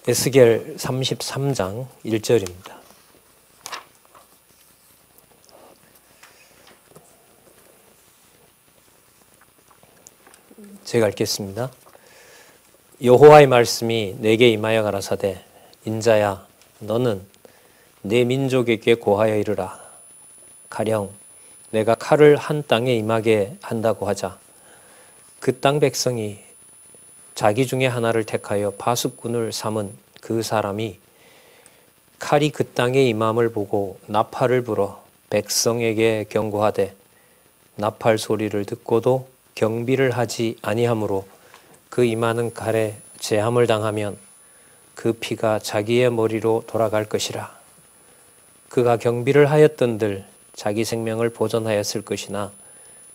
에스겔 33장 1절입니다. 제가 읽겠습니다. 여호와의 말씀이 내게 임하여 가라사대 인자야 너는 내 민족에게 고하여 이르라. 가령 내가 칼을 한 땅에 임하게 한다고 하자. 그 땅 백성이 자기 중에 하나를 택하여 파수꾼을 삼은 그 사람이 칼이 그 땅에 임함을 보고 나팔을 불어 백성에게 경고하되 나팔 소리를 듣고도 경비를 하지 아니하므로 그 임하는 칼에 재함을 당하면 그 피가 자기의 머리로 돌아갈 것이라. 그가 경비를 하였던들 자기 생명을 보존하였을 것이나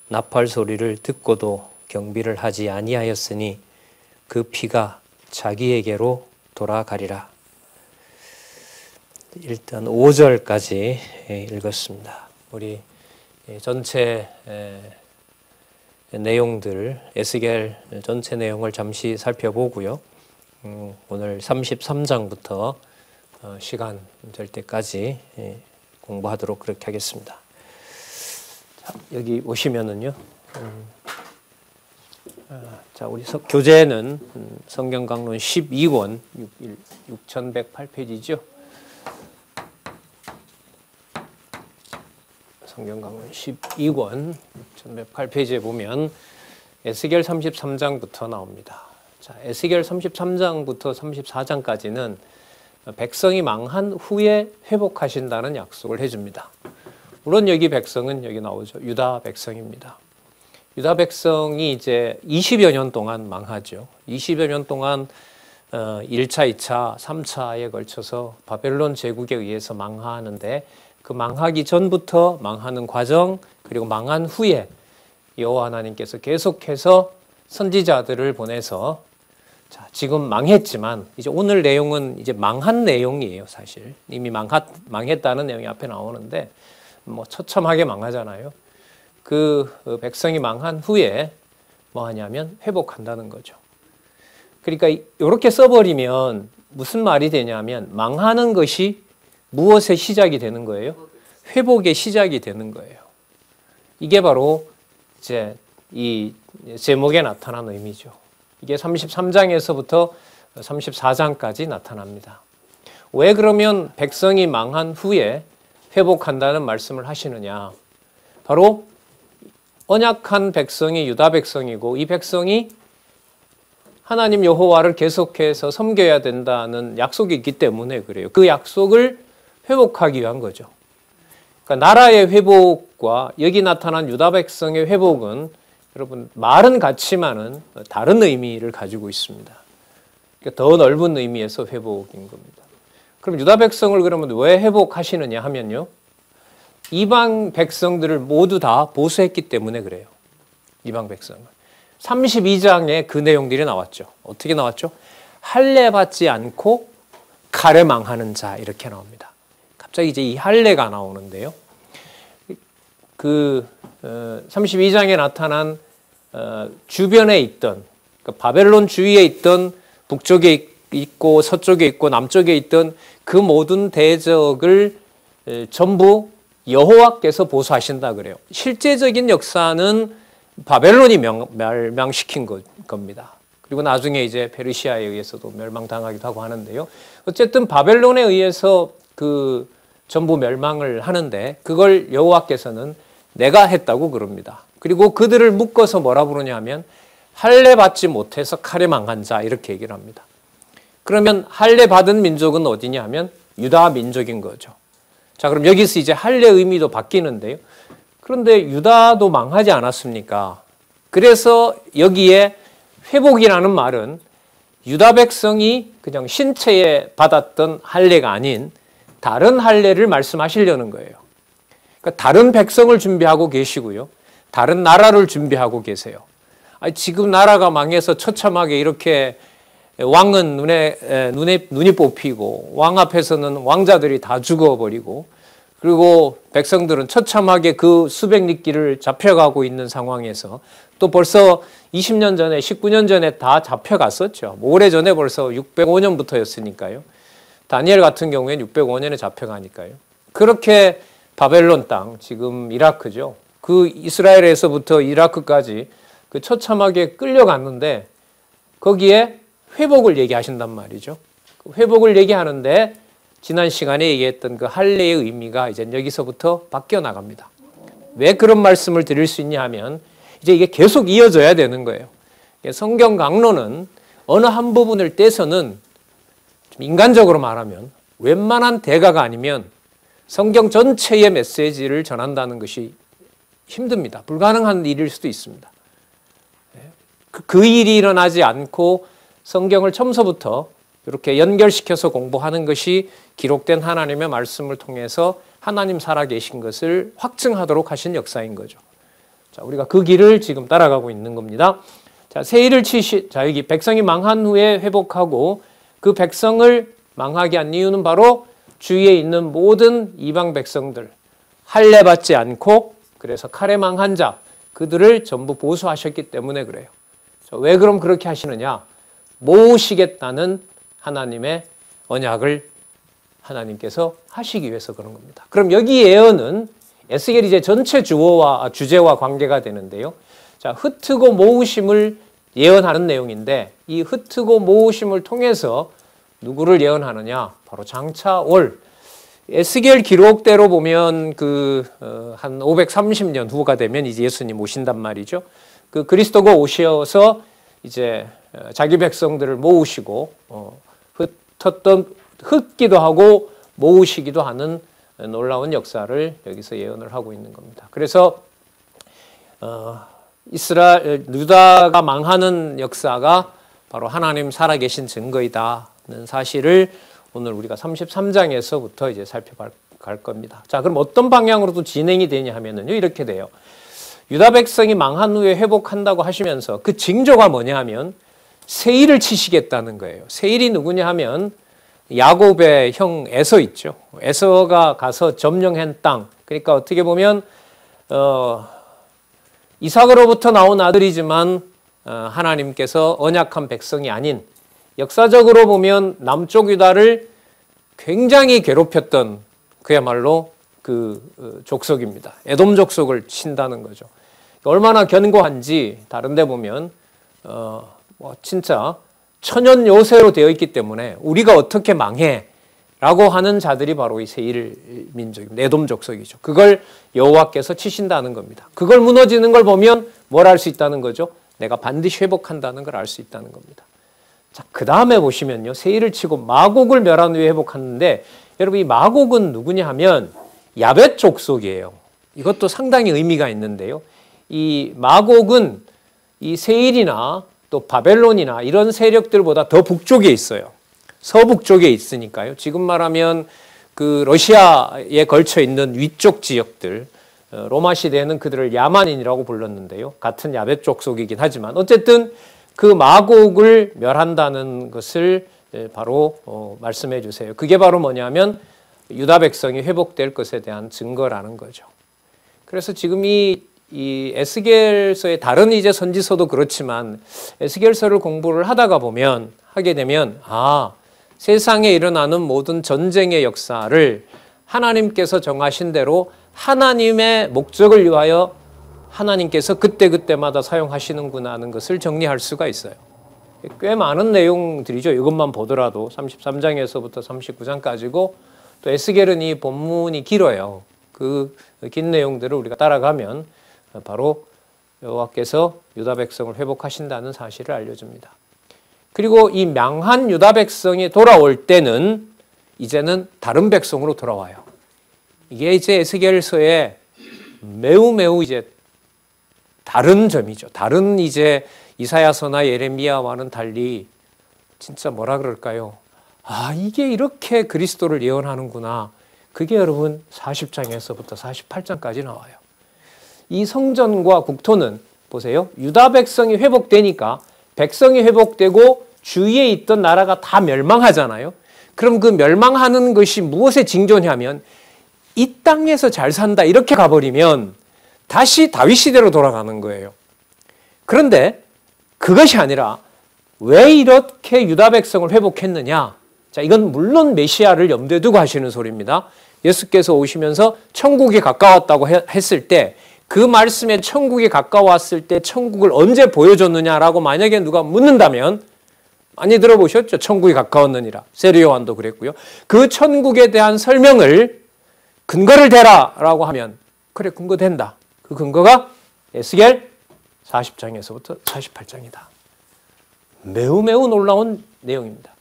나팔 소리를 듣고도 경비를 하지 아니하였으니 그 피가 자기에게로 돌아가리라. 일단 5절까지 읽었습니다. 우리 전체 내용들, 에스겔 전체 내용을 잠시 살펴보고요. 오늘 33장부터 시간 될 때까지 공부하도록 그렇게 하겠습니다. 자, 여기 보시면은요. 자, 우리 교재는 성경 강론 12권 6108페이지죠. 성경 강론 12권 6108페이지에 보면 에스겔 33장부터 나옵니다. 자, 에스겔 33장부터 34장까지는 백성이 망한 후에 회복하신다는 약속을 해줍니다. 물론 여기 백성은 여기 나오죠. 유다 백성입니다. 유다 백성이 이제 20여 년 동안 망하죠. 20여 년 동안 1차, 2차, 3차에 걸쳐서 바벨론 제국에 의해서 망하는데 그 망하기 전부터 망하는 과정 그리고 망한 후에 여호와 하나님께서 계속해서 선지자들을 보내서 자, 지금 망했지만 이제 오늘 내용은 이제 망한 내용이에요, 사실. 이미 망했다는 내용이 앞에 나오는데 뭐 처참하게 망하잖아요. 그 백성이 망한 후에 뭐 하냐면 회복한다는 거죠. 그러니까 이렇게 써버리면 무슨 말이 되냐면 망하는 것이 무엇의 시작이 되는 거예요? 회복의 시작이 되는 거예요. 이게 바로 이제 이 제목에 나타난 의미죠. 이게 33장에서부터 34장까지 나타납니다. 왜 그러면 백성이 망한 후에 회복한다는 말씀을 하시느냐? 바로 언약한 백성이 유다 백성이고 이 백성이 하나님 여호와를 계속해서 섬겨야 된다는 약속이 있기 때문에 그래요. 그 약속을 회복하기 위한 거죠. 그러니까 나라의 회복과 여기 나타난 유다 백성의 회복은 여러분 말은 같지만은 다른 의미를 가지고 있습니다. 그러니까 더 넓은 의미에서 회복인 겁니다. 그럼 유다 백성을 그러면 왜 회복하시느냐 하면요. 이방 백성들을 모두 다 보수했기 때문에 그래요. 이방 백성을. 32장에 그 내용들이 나왔죠. 어떻게 나왔죠? 할례 받지 않고 칼에 망하는 자 이렇게 나옵니다. 갑자기 이제 이 할례가 나오는데요. 그 32장에 나타난 주변에 있던 그러니까 바벨론 주위에 있던 북쪽에 있고 서쪽에 있고 남쪽에 있던 그 모든 대적을 전부 여호와께서 보수하신다 그래요. 실제적인 역사는 바벨론이 멸망시킨 겁니다. 그리고 나중에 이제 페르시아에 의해서도 멸망당하기도 하고 하는데요. 어쨌든 바벨론에 의해서 그 전부 멸망을 하는데 그걸 여호와께서는 내가 했다고 그럽니다. 그리고 그들을 묶어서 뭐라 부르냐 하면 할례 받지 못해서 칼에 망한 자 이렇게 얘기를 합니다. 그러면 할례 받은 민족은 어디냐 하면 유다 민족인 거죠. 자, 그럼 여기서 이제 할례 의미도 바뀌는데요. 그런데 유다도 망하지 않았습니까? 그래서 여기에 회복이라는 말은 유다 백성이 그냥 신체에 받았던 할례가 아닌 다른 할례를 말씀하시려는 거예요. 그러니까 다른 백성을 준비하고 계시고요. 다른 나라를 준비하고 계세요. 아니, 지금 나라가 망해서 처참하게 이렇게 왕은 눈이 뽑히고 왕 앞에서는 왕자들이 다 죽어버리고 그리고 백성들은 처참하게 그 수백 리길을 잡혀가고 있는 상황에서 또 벌써 20년 전에 19년 전에 다 잡혀갔었죠. 오래전에 벌써 605년부터였으니까요. 다니엘 같은 경우에는 605년에 잡혀가니까요. 그렇게 바벨론 땅, 지금 이라크죠. 그 이스라엘에서부터 이라크까지 그 처참하게 끌려갔는데 거기에 회복을 얘기하신단 말이죠. 회복을 얘기하는데 지난 시간에 얘기했던 그 할례의 의미가 이제 여기서부터 바뀌어 나갑니다. 왜 그런 말씀을 드릴 수 있냐 하면 이제 이게 계속 이어져야 되는 거예요. 성경 강론은 어느 한 부분을 떼서는 좀 인간적으로 말하면 웬만한 대가가 아니면 성경 전체의 메시지를 전한다는 것이 힘듭니다. 불가능한 일일 수도 있습니다. 그 일이 일어나지 않고 성경을 처음서부터 이렇게 연결시켜서 공부하는 것이 기록된 하나님의 말씀을 통해서 하나님 살아계신 것을 확증하도록 하신 역사인 거죠. 자, 우리가 그 길을 지금 따라가고 있는 겁니다. 자, 세일을 자, 여기 백성이 망한 후에 회복하고 그 백성을 망하게 한 이유는 바로 주위에 있는 모든 이방 백성들, 할례 받지 않고 그래서 칼에 망한 자, 그들을 전부 보수하셨기 때문에 그래요. 자, 왜 그럼 그렇게 하시느냐? 모으시겠다는 하나님의 언약을 하나님께서 하시기 위해서 그런 겁니다. 그럼 여기 예언은 에스겔이 이제 전체 주제와 관계가 되는데요. 자, 흩트고 모으심을 예언하는 내용인데 이 흩트고 모으심을 통해서 누구를 예언하느냐? 바로 장차 올 에스겔 기록대로 보면 한 530년 후가 되면 이제 예수님 오신단 말이죠. 그 그리스도가 오셔서 이제 자기 백성들을 모으시고 흩기도 하고 모으시기도 하는 놀라운 역사를 여기서 예언을 하고 있는 겁니다. 그래서 유다가 망하는 역사가 바로 하나님 살아계신 증거이다는 사실을 오늘 우리가 33장에서부터 이제 살펴갈 겁니다. 자, 그럼 어떤 방향으로 또 진행이 되냐 하면은요, 이렇게 돼요. 유다 백성이 망한 후에 회복한다고 하시면서 그 징조가 뭐냐 하면 세일을 치시겠다는 거예요. 세일이 누구냐 하면 야곱의 형 에서 있죠. 에서가 가서 점령한 땅. 그러니까 어떻게 보면 이삭으로부터 나온 아들이지만 하나님께서 언약한 백성이 아닌 역사적으로 보면 남쪽 유다를 굉장히 괴롭혔던 그야말로 그 족속입니다. 에돔 족속을 친다는 거죠. 얼마나 견고한지 다른 데 보면 진짜 천연 요새로 되어 있기 때문에 우리가 어떻게 망해? 라고 하는 자들이 바로 이 세일 민족입니다. 에돔 족속이죠. 그걸 여호와께서 치신다는 겁니다. 그걸 무너지는 걸 보면 뭘 알 수 있다는 거죠? 내가 반드시 회복한다는 걸 알 수 있다는 겁니다. 자, 그 다음에 보시면요. 세일을 치고 마곡을 멸한 후에 회복하는데 여러분 이 마곡은 누구냐 하면 야벳 족속이에요. 이것도 상당히 의미가 있는데요. 이 마곡은 이 세일이나 또 바벨론이나 이런 세력들보다 더 북쪽에 있어요. 서북쪽에 있으니까요. 지금 말하면 그 러시아에 걸쳐 있는 위쪽 지역들, 로마 시대에는 그들을 야만인이라고 불렀는데요. 같은 야벳 족속이긴 하지만 어쨌든 그 마곡을 멸한다는 것을 바로 말씀해 주세요. 그게 바로 뭐냐면 유다 백성이 회복될 것에 대한 증거라는 거죠. 그래서 지금 이 에스겔서의 다른 이제 선지서도 그렇지만 에스겔서를 공부를 하게 되면 세상에 일어나는 모든 전쟁의 역사를 하나님께서 정하신 대로 하나님의 목적을 위하여 하나님께서 그때그때마다 사용하시는구나 하는 것을 정리할 수가 있어요. 꽤 많은 내용들이죠. 이것만 보더라도 33장에서부터 39장까지고 또 에스겔은 이 본문이 길어요. 그 긴 내용들을 우리가 따라가면 바로 여호와께서 유다 백성을 회복하신다는 사실을 알려줍니다. 그리고 이 망한 유다 백성이 돌아올 때는 이제는 다른 백성으로 돌아와요. 이게 이제 에스겔서의 매우 이제 다른 점이죠. 다른 이제 이사야서나 예레미야와는 달리 진짜 뭐라 그럴까요? 이게 이렇게 그리스도를 예언하는구나. 그게 여러분 40장에서부터 48장까지 나와요. 이 성전과 국토는 보세요. 유다 백성이 회복되니까 백성이 회복되고 주위에 있던 나라가 다 멸망하잖아요. 그럼 그 멸망하는 것이 무엇의 징조냐면 이 땅에서 잘 산다 이렇게 가버리면 다시 다윗 시대로 돌아가는 거예요. 그런데 그것이 아니라 왜 이렇게 유다 백성을 회복했느냐? 자, 이건 물론 메시아를 염두에 두고 하시는 소리입니다. 예수께서 오시면서 천국이 가까웠다고 했을 때 그 말씀에 천국이 가까웠을 때 천국을 언제 보여줬느냐라고 만약에 누가 묻는다면 많이 들어보셨죠? 천국이 가까웠느니라. 세례 요한도 그랬고요. 그 천국에 대한 설명을 근거를 대라라고 하면 그래 근거 된다. 그 근거가 에스겔 40장에서부터 48장이다. 매우 매우 놀라운 내용입니다.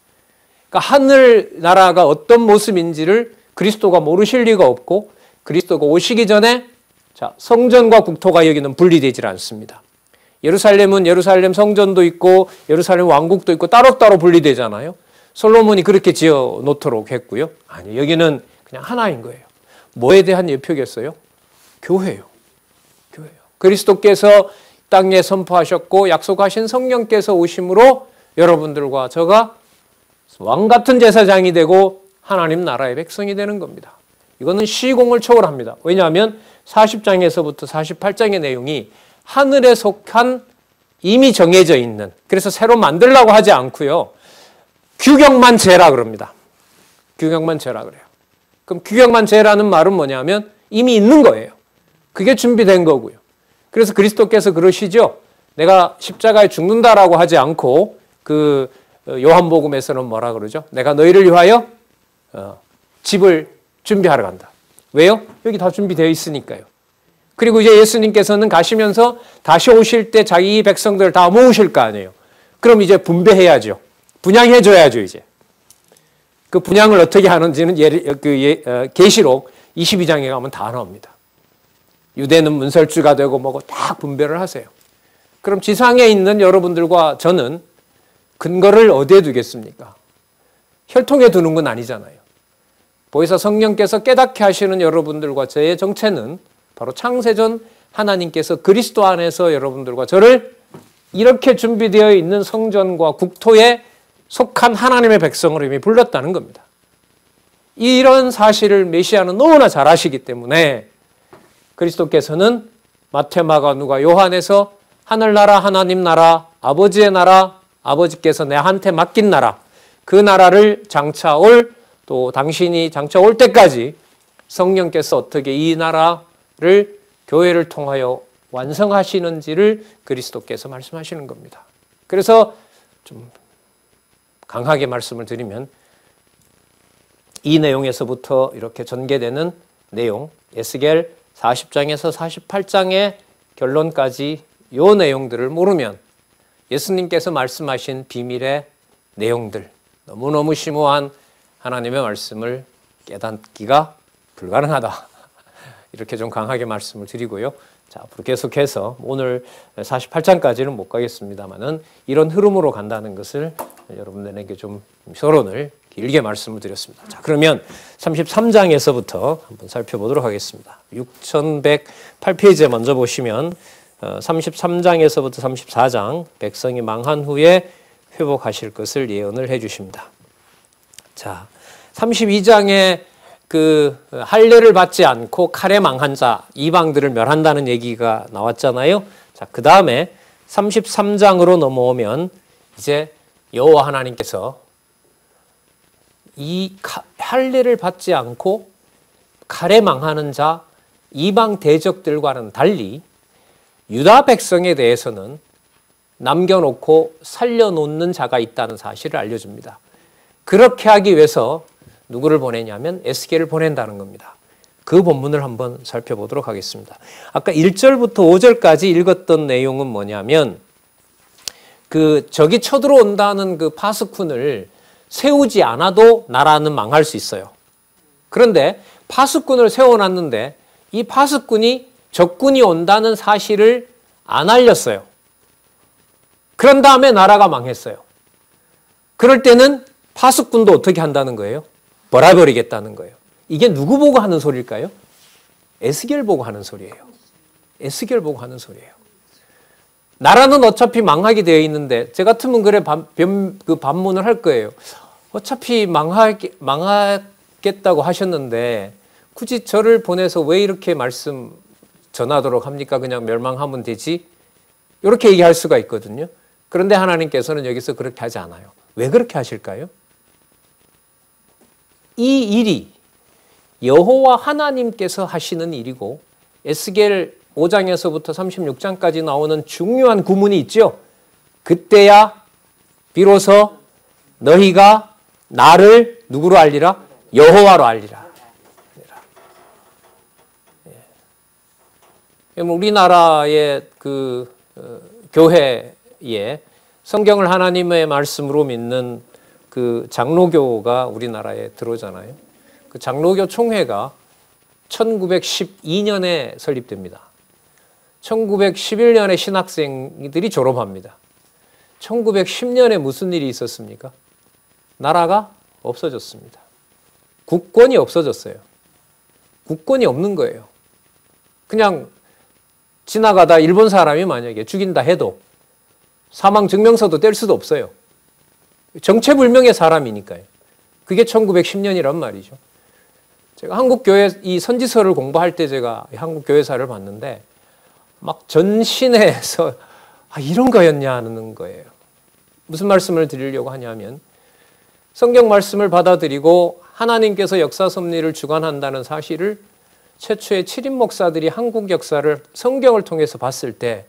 그러니까 하늘나라가 어떤 모습인지를 그리스도가 모르실 리가 없고 그리스도가 오시기 전에 자, 성전과 국토가 여기는 분리되질 않습니다. 예루살렘은 예루살렘 성전도 있고 예루살렘 왕국도 있고 따로따로 분리되잖아요. 솔로몬이 그렇게 지어 놓도록 했고요. 아니, 여기는 그냥 하나인 거예요. 뭐에 대한 예표겠어요? 교회예요. 교회예요. 그리스도께서 땅에 선포하셨고 약속하신 성령께서 오심으로 여러분들과 저가 왕 같은 제사장이 되고 하나님 나라의 백성이 되는 겁니다. 이거는 시공을 초월합니다. 왜냐하면 40장에서부터 48장의 내용이 하늘에 속한 이미 정해져 있는, 그래서 새로 만들라고 하지 않고요. 규격만 재라 그럽니다. 규격만 재라 그래요. 그럼 규격만 재라는 말은 뭐냐면 이미 있는 거예요. 그게 준비된 거고요. 그래서 그리스도께서 그러시죠. 내가 십자가에 죽는다라고 하지 않고 그 요한복음에서는 뭐라 그러죠? 내가 너희를 위하여 집을 준비하러 간다. 왜요? 여기 다 준비되어 있으니까요. 그리고 이제 예수님께서는 가시면서 다시 오실 때 자기 백성들을 다 모으실 거 아니에요. 그럼 이제 분배해야죠. 분양해줘야죠, 이제. 그 분양을 어떻게 하는지는 계시록 22장에 가면 다 나옵니다. 유대는 문설주가 되고 뭐고 딱 분배를 하세요. 그럼 지상에 있는 여러분들과 저는 근거를 어디에 두겠습니까? 혈통에 두는 건 아니잖아요. 보혜사 성령께서 깨닫게 하시는 여러분들과 저의 정체는 바로 창세전 하나님께서 그리스도 안에서 여러분들과 저를 이렇게 준비되어 있는 성전과 국토에 속한 하나님의 백성으로 이미 불렀다는 겁니다. 이런 사실을 메시아는 너무나 잘 아시기 때문에 그리스도께서는 마태, 마가, 누가, 요한에서 하늘나라, 하나님 나라, 아버지의 나라, 아버지께서 내한테 맡긴 나라, 그 나라를 장차 올, 또 당신이 장차 올 때까지 성령께서 어떻게 이 나라를 교회를 통하여 완성하시는지를 그리스도께서 말씀하시는 겁니다. 그래서 좀 강하게 말씀을 드리면 이 내용에서부터 이렇게 전개되는 내용, 에스겔 40장에서 48장의 결론까지 이 내용들을 모르면 예수님께서 말씀하신 비밀의 내용들, 너무너무 심오한 하나님의 말씀을 깨닫기가 불가능하다. 이렇게 좀 강하게 말씀을 드리고요. 자, 앞으로 계속해서 오늘 48장까지는 못 가겠습니다만은 이런 흐름으로 간다는 것을 여러분들에게 좀 서론을 길게 말씀을 드렸습니다. 자, 그러면 33장에서부터 한번 살펴보도록 하겠습니다. 6108페이지에 먼저 보시면 33장에서부터 34장 백성이 망한 후에 회복하실 것을 예언을 해 주십니다. 자, 32장에 그 할례를 받지 않고 칼에 망한 자, 이방들을 멸한다는 얘기가 나왔잖아요. 자, 그 다음에 33장으로 넘어오면 이제 여호와 하나님께서 이 할례를 받지 않고 칼에 망하는 자, 이방 대적들과는 달리 유다 백성에 대해서는 남겨놓고 살려놓는 자가 있다는 사실을 알려줍니다. 그렇게 하기 위해서 누구를 보내냐면 에스겔을 보낸다는 겁니다. 그 본문을 한번 살펴보도록 하겠습니다. 아까 1절부터 5절까지 읽었던 내용은 뭐냐면 그 적이 쳐들어온다는 그 파수꾼을 세우지 않아도 나라는 망할 수 있어요. 그런데 파수꾼을 세워놨는데 이 파수꾼이 적군이 온다는 사실을 안 알렸어요. 그런 다음에 나라가 망했어요. 그럴 때는 파수꾼도 어떻게 한다는 거예요? 벌아버리겠다는 거예요. 이게 누구 보고 하는 소리일까요? 에스겔 보고 하는 소리예요. 에스겔 보고 하는 소리예요. 나라는 어차피 망하게 되어 있는데 제 같으면 그래 그 반문을 할 거예요. 어차피 망하겠다고 하셨는데 굳이 저를 보내서 왜 이렇게 말씀 전하도록 합니까? 그냥 멸망하면 되지? 이렇게 얘기할 수가 있거든요. 그런데 하나님께서는 여기서 그렇게 하지 않아요. 왜 그렇게 하실까요? 이 일이 여호와 하나님께서 하시는 일이고 에스겔 5장에서부터 36장까지 나오는 중요한 구문이 있죠. 그때야 비로소 너희가 나를 누구로 알리라? 여호와로 알리라. 우리나라의 교회에 성경을 하나님의 말씀으로 믿는 그 장로교가 우리나라에 들어오잖아요. 그 장로교 총회가 1912년에 설립됩니다. 1911년에 신학생들이 졸업합니다. 1910년에 무슨 일이 있었습니까? 나라가 없어졌습니다. 국권이 없어졌어요. 국권이 없는 거예요. 그냥 지나가다 일본 사람이 만약에 죽인다 해도 사망 증명서도 뗄 수도 없어요. 정체불명의 사람이니까요. 그게 1910년이란 말이죠. 제가 한국교회 이 선지서를 공부할 때 제가 한국교회사를 봤는데 막 전신에서 이런 거였냐 하는 거예요. 무슨 말씀을 드리려고 하냐면 성경 말씀을 받아들이고 하나님께서 역사 섭리를 주관한다는 사실을 최초의 7인 목사들이 한국 역사를 성경을 통해서 봤을 때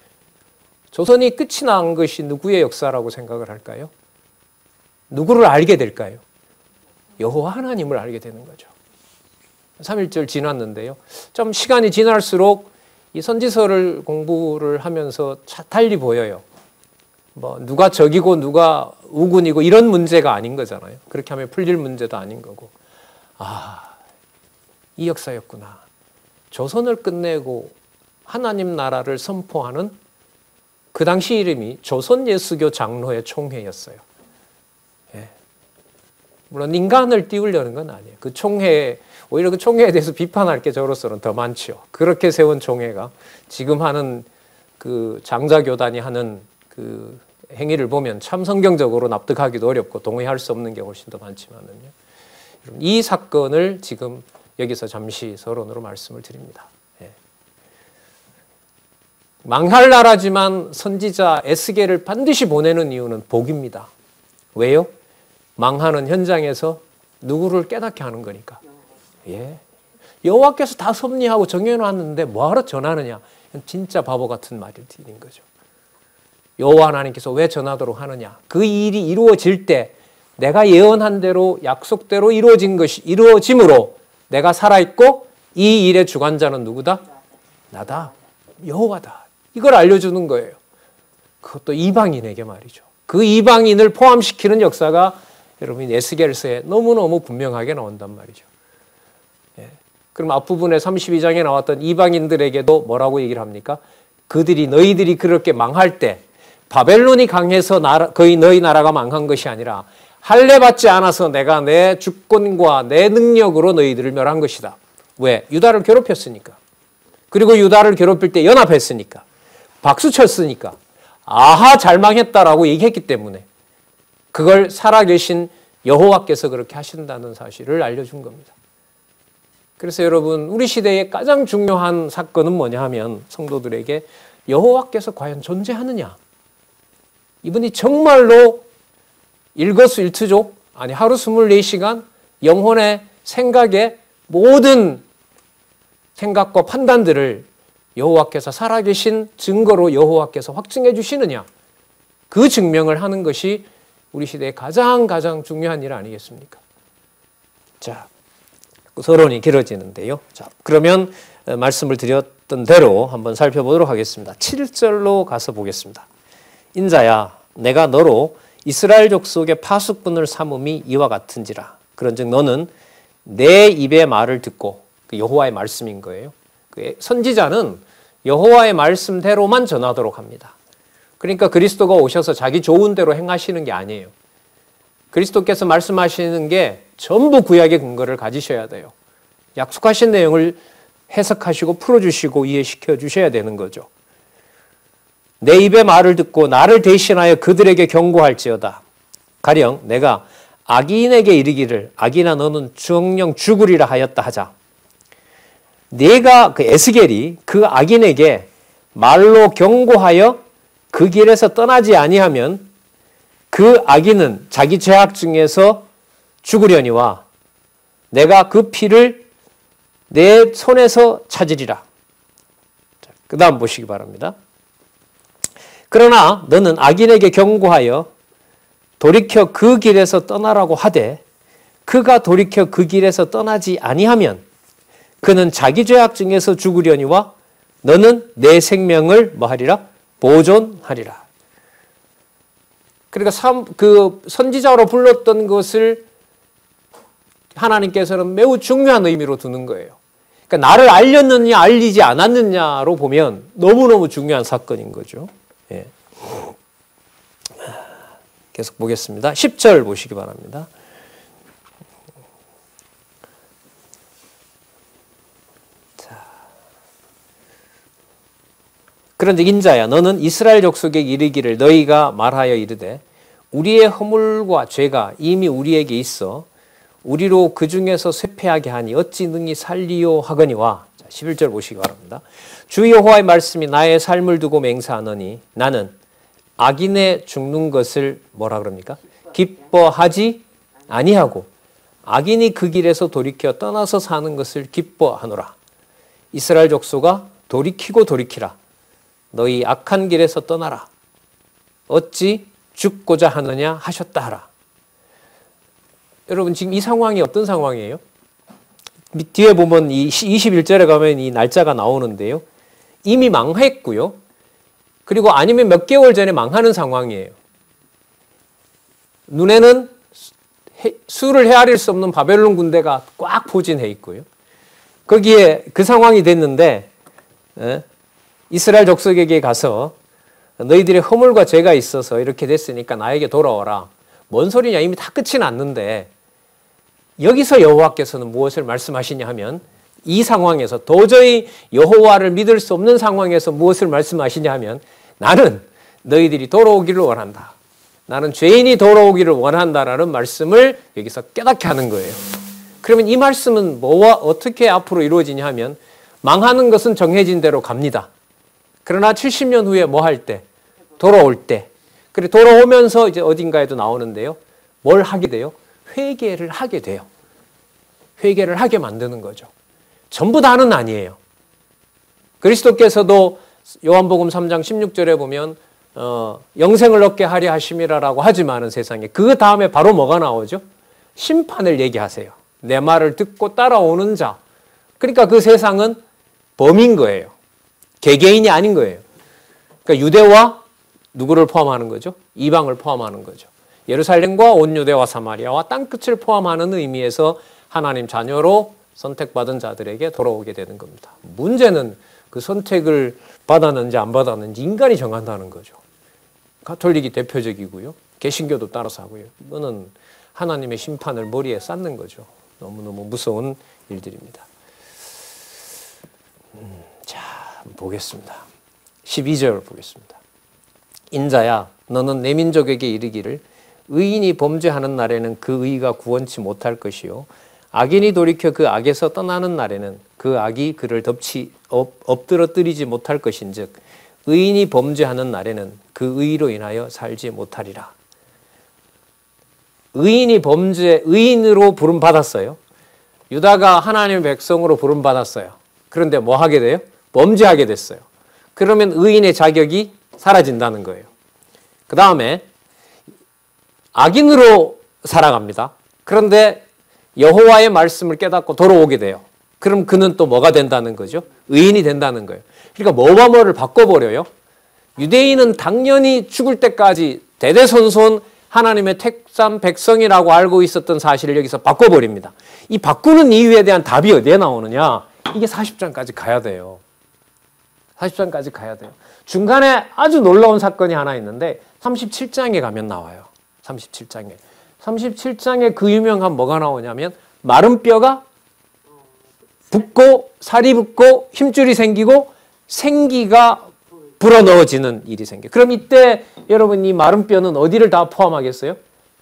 조선이 끝이 난 것이 누구의 역사라고 생각을 할까요? 누구를 알게 될까요? 여호와 하나님을 알게 되는 거죠. 3.1절 지났는데요. 좀 시간이 지날수록 이 선지서를 공부를 하면서 달리 보여요. 누가 적이고 누가 우군이고 이런 문제가 아닌 거잖아요. 그렇게 하면 풀릴 문제도 아닌 거고. 이 역사였구나. 조선을 끝내고 하나님 나라를 선포하는 그 당시 이름이 조선예수교 장로회 총회였어요. 예. 물론 인간을 띄우려는 건 아니에요. 그 총회, 오히려 그 총회에 대해서 비판할 게 저로서는 더 많죠. 그렇게 세운 총회가 지금 하는 그 장자교단이 하는 그 행위를 보면 참 성경적으로 납득하기도 어렵고 동의할 수 없는 게 훨씬 더 많지만은요. 이 사건을 지금 여기서 잠시 서론으로 말씀을 드립니다. 예. 망할 나라지만 선지자 에스겔을 반드시 보내는 이유는 복입니다. 왜요? 망하는 현장에서 누구를 깨닫게 하는 거니까. 예. 여호와께서 다 섭리하고 정해놨는데 뭐하러 전하느냐. 진짜 바보 같은 말을 드린 거죠. 여호와 하나님께서 왜 전하도록 하느냐. 그 일이 이루어질 때 내가 예언한 대로 약속대로 이루어진 것이 이루어짐으로 내가 살아있고 이 일의 주관자는 누구다? 나다. 여호와다. 이걸 알려주는 거예요. 그것도 이방인에게 말이죠. 그 이방인을 포함시키는 역사가 여러분 에스겔서에 너무너무 분명하게 나온단 말이죠. 예. 그럼 앞부분에 32장에 나왔던 이방인들에게도 뭐라고 얘기를 합니까? 너희들이 그렇게 망할 때 바벨론이 강해서 거의 너희 나라가 망한 것이 아니라 할례받지 않아서 내가 내 주권과 내 능력으로 너희들을 멸한 것이다. 왜? 유다를 괴롭혔으니까. 그리고 유다를 괴롭힐 때 연합했으니까. 박수쳤으니까. 아하 잘 망했다라고 얘기했기 때문에 그걸 살아계신 여호와께서 그렇게 하신다는 사실을 알려준 겁니다. 그래서 여러분 우리 시대의 가장 중요한 사건은 뭐냐 하면 성도들에게 여호와께서 과연 존재하느냐. 이분이 정말로 일거수일투족 아니 하루 24시간 영혼의 생각의 모든 생각과 판단들을 여호와께서 살아계신 증거로 여호와께서 확증해 주시느냐. 그 증명을 하는 것이 우리 시대의 가장 중요한 일 아니겠습니까? 자, 서론이 길어지는데요. 자, 그러면 말씀을 드렸던 대로 한번 살펴보도록 하겠습니다. 7절로 가서 보겠습니다. 인자야 내가 너로 이스라엘 족속의 파수꾼을 삼음이 이와 같은지라. 그런즉 너는 내 입의 말을 듣고 그 여호와의 말씀인 거예요. 그 선지자는 여호와의 말씀대로만 전하도록 합니다. 그러니까 그리스도가 오셔서 자기 좋은 대로 행하시는 게 아니에요. 그리스도께서 말씀하시는 게 전부 구약의 근거를 가지셔야 돼요. 약속하신 내용을 해석하시고 풀어주시고 이해시켜 주셔야 되는 거죠. 내 입의 말을 듣고 나를 대신하여 그들에게 경고할지어다. 가령 내가 악인에게 이르기를 악인아 너는 정령 죽으리라 하였다 하자. 내가 그 에스겔이 그 악인에게 말로 경고하여 그 길에서 떠나지 아니하면 그 악인은 자기 죄악 중에서 죽으려니와 내가 그 피를 내 손에서 찾으리라. 그 다음 보시기 바랍니다. 그러나 너는 악인에게 경고하여 돌이켜 그 길에서 떠나라고 하되 그가 돌이켜 그 길에서 떠나지 아니하면 그는 자기 죄악 중에서 죽으려니와 너는 내 생명을 뭐하리라? 보존하리라. 그러니까 그 선지자로 불렀던 것을 하나님께서는 매우 중요한 의미로 두는 거예요. 그러니까 나를 알렸느냐 알리지 않았느냐로 보면 너무너무 중요한 사건인 거죠. 예. 계속 보겠습니다. 10절 보시기 바랍니다. 그런데 인자야 너는 이스라엘 족속에 이르기를 너희가 말하여 이르되 우리의 허물과 죄가 이미 우리에게 있어 우리로 그 중에서 쇠폐하게 하니 어찌 능히 살리요 하거니와. 11절 보시기 바랍니다. 주 여호와의 말씀이 나의 삶을 두고 맹세하노니 나는 악인의 죽는 것을 뭐라 그럽니까? 기뻐하지 아니하고 악인이 그 길에서 돌이켜 떠나서 사는 것을 기뻐하노라. 이스라엘 족속아 돌이키고 돌이키라. 너희 악한 길에서 떠나라. 어찌 죽고자 하느냐 하셨다 하라. 여러분 지금 이 상황이 어떤 상황이에요? 뒤에 보면 이 21절에 가면 이 날짜가 나오는데요. 이미 망했고요. 그리고 아니면 몇 개월 전에 망하는 상황이에요. 눈에는 수를 헤아릴 수 없는 바벨론 군대가 꽉 포진해 있고요. 거기에 그 상황이 됐는데 이스라엘 족속에게 가서 너희들의 허물과 죄가 있어서 이렇게 됐으니까 나에게 돌아오라. 뭔 소리냐, 이미 다 끝이 났는데 여기서 여호와께서는 무엇을 말씀하시냐 하면 이 상황에서 도저히 여호와를 믿을 수 없는 상황에서 무엇을 말씀하시냐 하면 나는 너희들이 돌아오기를 원한다. 나는 죄인이 돌아오기를 원한다라는 말씀을 여기서 깨닫게 하는 거예요. 그러면 이 말씀은 뭐와 어떻게 앞으로 이루어지냐 하면 망하는 것은 정해진 대로 갑니다. 그러나 70년 후에 뭐 할 때? 돌아올 때. 그래 돌아오면서 이제 어딘가에도 나오는데요. 뭘 하게 돼요? 회개를 하게 돼요. 회개를 하게 만드는 거죠. 전부 다는 아니에요. 그리스도께서도 요한복음 3장 16절에 보면 영생을 얻게 하려 하심이라고 하지만은 세상에 그 다음에 바로 뭐가 나오죠? 심판을 얘기하세요. 내 말을 듣고 따라오는 자. 그러니까 그 세상은 범인 거예요. 개개인이 아닌 거예요. 그러니까 유대와 누구를 포함하는 거죠? 이방을 포함하는 거죠. 예루살렘과 온 유대와 사마리아와 땅끝을 포함하는 의미에서 하나님 자녀로 선택받은 자들에게 돌아오게 되는 겁니다. 문제는 그 선택을 받았는지 안 받았는지 인간이 정한다는 거죠. 가톨릭이 대표적이고요. 개신교도 따라서 하고요. 이거는 하나님의 심판을 머리에 쌓는 거죠. 너무너무 무서운 일들입니다. 자, 보겠습니다. 12절 보겠습니다. 인자야, 너는 내 민족에게 이르기를 의인이 범죄하는 날에는 그 의가 구원치 못할 것이요 악인이 돌이켜 그 악에서 떠나는 날에는 그 악이 그를 엎드러뜨리지 못할 것인즉 의인이 범죄하는 날에는 그 의로 인하여 살지 못하리라. 의인으로 부름받았어요. 유다가 하나님의 백성으로 부름받았어요. 그런데 뭐 하게 돼요? 범죄하게 됐어요. 그러면 의인의 자격이 사라진다는 거예요. 그 다음에 악인으로 살아갑니다. 그런데 여호와의 말씀을 깨닫고 돌아오게 돼요. 그럼 그는 또 뭐가 된다는 거죠? 의인이 된다는 거예요. 그러니까 뭐와 뭐를 바꿔버려요? 유대인은 당연히 죽을 때까지 대대손손 하나님의 택산 백성이라고 알고 있었던 사실을 여기서 바꿔버립니다. 이 바꾸는 이유에 대한 답이 어디에 나오느냐? 이게 40장까지 가야 돼요. 40장까지 가야 돼요. 중간에 아주 놀라운 사건이 하나 있는데 37장에 가면 나와요. 37장에 그 유명한 뭐가 나오냐면 마른 뼈가 붓고 살이 붙고 힘줄이 생기고 생기가 불어넣어지는 일이 생겨요. 그럼 이때 여러분 이 마른 뼈는 어디를 다 포함하겠어요?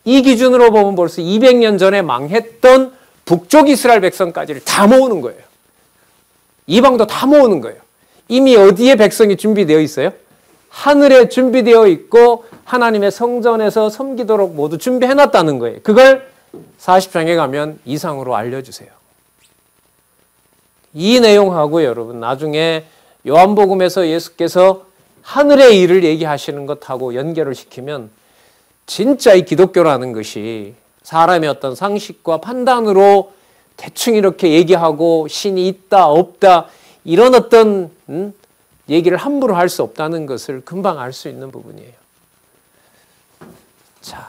이 기준으로 보면 벌써 200년 전에 망했던 북쪽 이스라엘 백성까지를 다 모으는 거예요. 이방도 다 모으는 거예요. 이미 어디에 백성이 준비되어 있어요? 하늘에 준비되어 있고 하나님의 성전에서 섬기도록 모두 준비해놨다는 거예요. 그걸 40장에 가면 이상으로 알려주세요. 이 내용하고 여러분 나중에 요한복음에서 예수께서 하늘의 일을 얘기하시는 것하고 연결을 시키면 진짜 이 기독교라는 것이 사람의 어떤 상식과 판단으로 대충 이렇게 얘기하고 신이 있다 없다 이런 어떤 얘기를 함부로 할 수 없다는 것을 금방 알 수 있는 부분이에요. 자,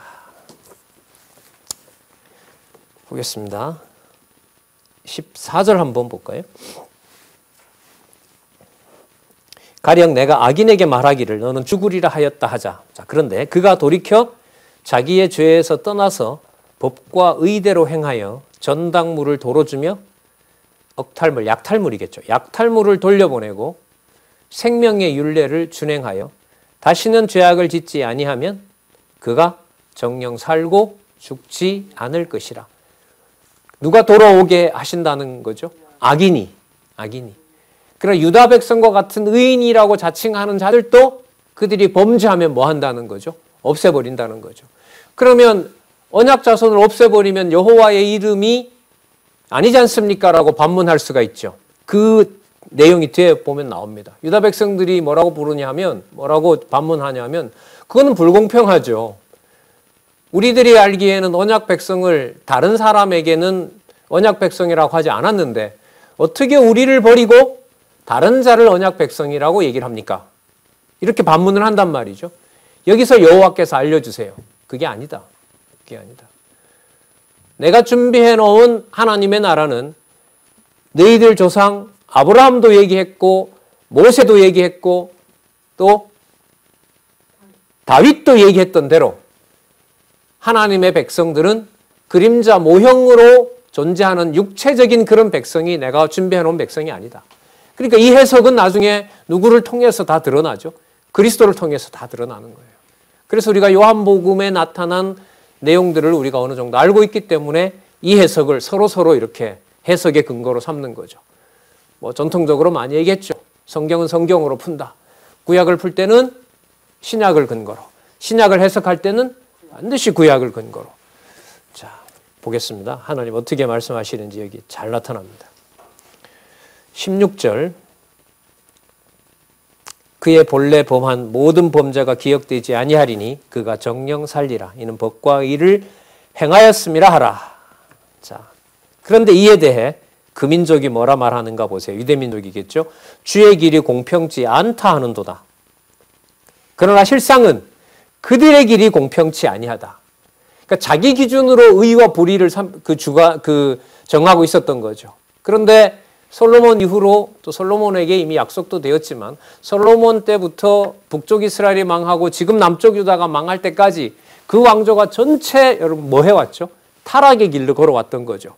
보겠습니다. 14절 한번 볼까요? 가령 내가 악인에게 말하기를 너는 죽으리라 하였다 하자. 자, 그런데 그가 돌이켜 자기의 죄에서 떠나서 법과 의대로 행하여 전당물을 도로 주며 억탈물, 약탈물이겠죠. 약탈물을 돌려보내고 생명의 율례를 준행하여 다시는 죄악을 짓지 아니하면 그가 정령 살고 죽지 않을 것이라. 누가 돌아오게 하신다는 거죠? 악인이. 그러나 유다 백성과 같은 의인이라고 자칭하는 자들도 그들이 범죄하면 뭐 한다는 거죠? 없애버린다는 거죠. 그러면 언약 자손을 없애버리면 여호와의 이름이 아니지 않습니까? 라고 반문할 수가 있죠. 그 내용이 뒤에 보면 나옵니다. 유다 백성들이 뭐라고 부르냐면, 뭐라고 반문하냐면, 그거는 불공평하죠. 우리들이 알기에는 언약 백성을 다른 사람에게는 언약 백성이라고 하지 않았는데, 어떻게 우리를 버리고 다른 자를 언약 백성이라고 얘기를 합니까? 이렇게 반문을 한단 말이죠. 여기서 여호와께서 알려주세요. 그게 아니다. 그게 아니다. 내가 준비해 놓은 하나님의 나라는 너희들 조상 아브라함도 얘기했고 모세도 얘기했고 또 다윗도 얘기했던 대로 하나님의 백성들은 그림자 모형으로 존재하는 육체적인 그런 백성이 내가 준비해 놓은 백성이 아니다. 그러니까 이 해석은 나중에 누구를 통해서 다 드러나죠. 그리스도를 통해서 다 드러나는 거예요. 그래서 우리가 요한복음에 나타난 내용들을 우리가 어느 정도 알고 있기 때문에 이 해석을 서로 이렇게 해석의 근거로 삼는 거죠. 뭐 전통적으로 많이 얘기했죠. 성경은 성경으로 푼다. 구약을 풀 때는 신약을 근거로, 신약을 해석할 때는 반드시 구약을 근거로. 자, 보겠습니다. 하나님 어떻게 말씀하시는지 여기 잘 나타납니다. 16절 그의 본래 범한 모든 범죄가 기억되지 아니하리니 그가 정령 살리라. 이는 법과 의를 행하였음이라 하라. 자, 그런데 이에 대해 그 민족이 뭐라 말하는가 보세요. 유대민족이겠죠. 주의 길이 공평치 않다 하는도다. 그러나 실상은 그들의 길이 공평치 아니하다. 그러니까 자기 기준으로 의와 불의를 정하고 있었던 거죠. 그런데 솔로몬 이후로 또 솔로몬에게 이미 약속도 되었지만 솔로몬 때부터 북쪽 이스라엘이 망하고 지금 남쪽 유다가 망할 때까지 그 왕조가 전체 여러분 뭐 해왔죠? 타락의 길로 걸어왔던 거죠.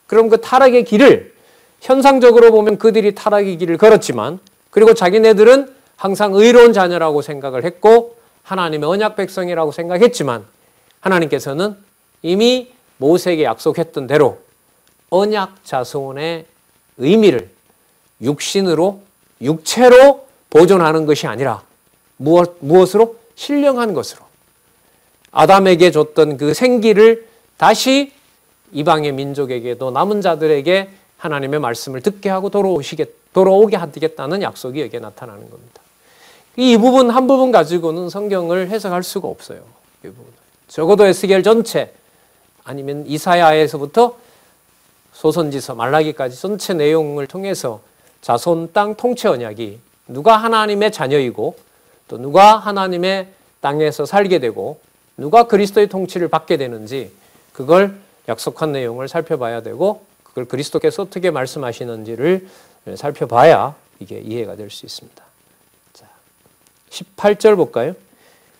그럼 그 타락의 길을 현상적으로 보면 그들이 타락의 길을 걸었지만 그리고 자기네들은 항상 의로운 자녀라고 생각을 했고 하나님의 언약 백성이라고 생각했지만 하나님께서는 이미 모세에게 약속했던 대로 언약 자손의 의미를 육신으로 육체로 보존하는 것이 아니라 무엇으로? 신령한 것으로 아담에게 줬던 그 생기를 다시 이방의 민족에게도 남은 자들에게 하나님의 말씀을 듣게 하고 돌아오게 하겠다는 약속이 여기에 나타나는 겁니다. 이 부분 한 부분 가지고는 성경을 해석할 수가 없어요. 이 부분. 적어도 에스겔 전체 아니면 이사야에서부터 소선지서 말라기까지 전체 내용을 통해서 자손 땅 통치 언약이 누가 하나님의 자녀이고 또 누가 하나님의 땅에서 살게 되고 누가 그리스도의 통치를 받게 되는지 그걸 약속한 내용을 살펴봐야 되고 그걸 그리스도께서 어떻게 말씀하시는지를 살펴봐야 이게 이해가 될 수 있습니다. 자, 18절 볼까요?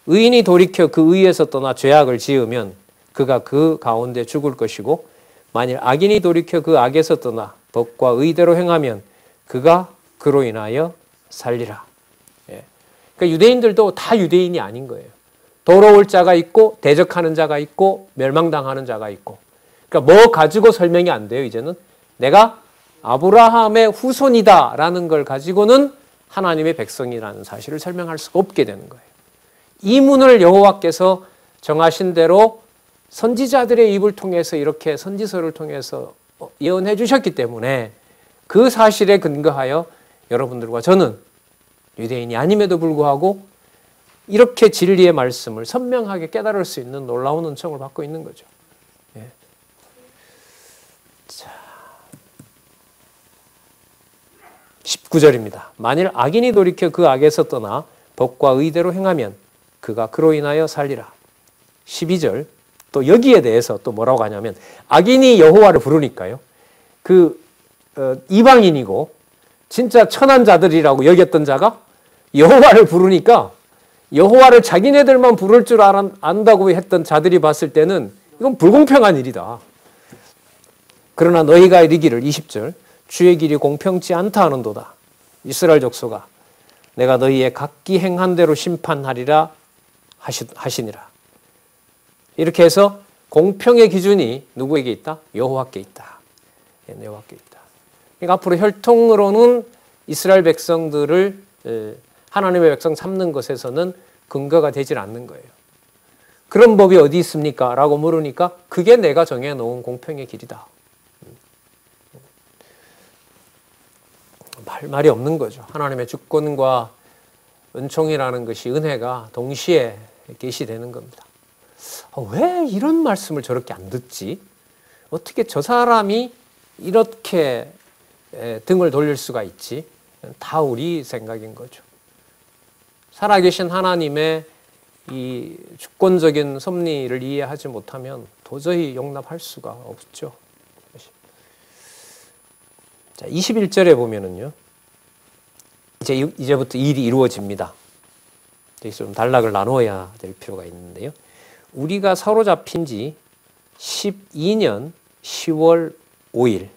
의인이 돌이켜 그 의에서 떠나 죄악을 지으면 그가 그 가운데 죽을 것이고 만일 악인이 돌이켜 그 악에서 떠나 법과 의대로 행하면 그가 그로 인하여 살리라. 예. 그러니까 유대인들도 다 유대인이 아닌 거예요. 돌아올 자가 있고 대적하는 자가 있고 멸망당하는 자가 있고 그러니까 뭐 가지고 설명이 안 돼요. 이제는 내가 아브라함의 후손이다라는 걸 가지고는 하나님의 백성이라는 사실을 설명할 수가 없게 되는 거예요. 이 문을 여호와께서 정하신 대로 선지자들의 입을 통해서 이렇게 선지서를 통해서 예언해 주셨기 때문에 그 사실에 근거하여 여러분들과 저는 유대인이 아님에도 불구하고 이렇게 진리의 말씀을 선명하게 깨달을 수 있는 놀라운 은총을 받고 있는 거죠. 예. 자, 19절입니다. 만일 악인이 돌이켜 그 악에서 떠나 법과 의대로 행하면 그가 그로 인하여 살리라. 12절 또 여기에 대해서 또 뭐라고 하냐면 악인이 여호와를 부르니까요. 이방인이고 진짜 천한 자들이라고 여겼던 자가 여호와를 부르니까 여호와를 자기네들만 부를 줄 안다고 했던 자들이 봤을 때는 이건 불공평한 일이다. 그러나 너희가 이르기를 20절 주의 길이 공평치 않다 하는도다. 이스라엘 족속아 내가 너희의 각기 행한 대로 심판하리라 하시니라. 이렇게 해서 공평의 기준이 누구에게 있다? 여호와께 있다. 여호와께 있다. 그러니까 앞으로 혈통으로는 이스라엘 백성들을 하나님의 백성 삼는 것에서는 근거가 되질 않는 거예요. 그런 법이 어디 있습니까? 라고 물으니까 그게 내가 정해놓은 공평의 길이다. 말이 없는 거죠. 하나님의 주권과 은총이라는 것이 은혜가 동시에 계시되는 겁니다. 왜 이런 말씀을 저렇게 안 듣지? 어떻게 저 사람이 이렇게 등을 돌릴 수가 있지? 다 우리 생각인 거죠. 살아계신 하나님의 이 주권적인 섭리를 이해하지 못하면 도저히 용납할 수가 없죠. 자, 21절에 보면은요. 이제부터 일이 이루어집니다. 여기서 좀 단락을 나누어야 될 필요가 있는데요. 우리가 사로잡힌 지 12년 10월 5일.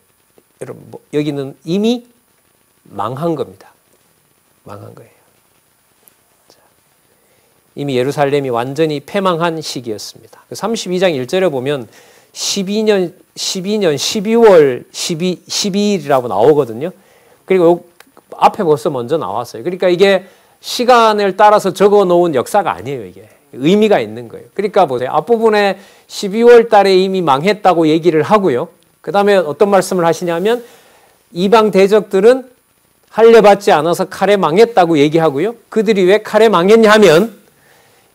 여러분, 여기는 이미 망한 겁니다. 망한 거예요. 자, 이미 예루살렘이 완전히 패망한 시기였습니다. 32장 1절에 보면 12년 12월 12일이라고 나오거든요. 그리고 앞에 벌써 먼저 나왔어요. 그러니까 이게 시간을 따라서 적어 놓은 역사가 아니에요. 이게 의미가 있는 거예요. 그러니까 보세요. 앞부분에 12월 달에 이미 망했다고 얘기를 하고요. 그 다음에 어떤 말씀을 하시냐면 이방 대적들은 할례 받지 않아서 칼에 망했다고 얘기하고요. 그들이 왜 칼에 망했냐 하면